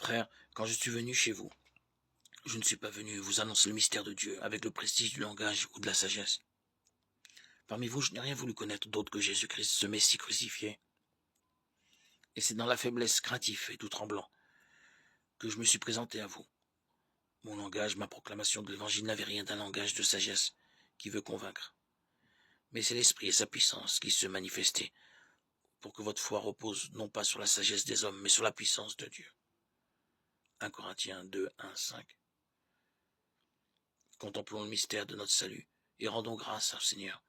Frère, quand je suis venu chez vous, je ne suis pas venu vous annoncer le mystère de Dieu avec le prestige du langage ou de la sagesse. Parmi vous, je n'ai rien voulu connaître d'autre que Jésus-Christ, ce Messie crucifié. Et c'est dans la faiblesse, craintif et tout tremblant que je me suis présenté à vous. Mon langage, ma proclamation de l'évangile n'avait rien d'un langage de sagesse qui veut convaincre. Mais c'est l'esprit et sa puissance qui se manifestaient pour que votre foi repose non pas sur la sagesse des hommes, mais sur la puissance de Dieu. 1 Corinthiens 2, 1, 5. Contemplons le mystère de notre salut et rendons grâce au Seigneur.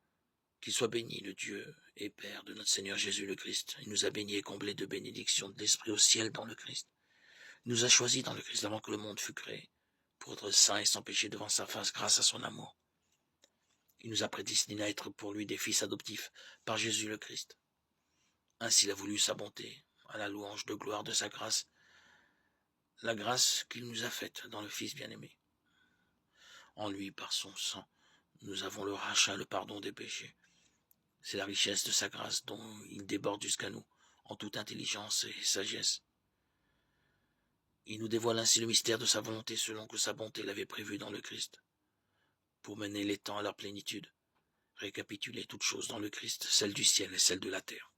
Qu'il soit béni, le Dieu et Père de notre Seigneur Jésus le Christ. Il nous a bénis et comblés de bénédictions de l'Esprit au ciel dans le Christ. Il nous a choisis dans le Christ avant que le monde fût créé, pour être saints et sans péché devant sa face grâce à son amour. Il nous a prédestinés à être pour lui des fils adoptifs par Jésus le Christ. Ainsi il a voulu sa bonté, à la louange de gloire de sa grâce, la grâce qu'il nous a faite dans le Fils bien-aimé. En lui, par son sang, nous avons le rachat, le pardon des péchés. C'est la richesse de sa grâce dont il déborde jusqu'à nous, en toute intelligence et sagesse. Il nous dévoile ainsi le mystère de sa volonté selon que sa bonté l'avait prévu dans le Christ, pour mener les temps à leur plénitude, récapituler toutes choses dans le Christ, celles du ciel et celles de la terre.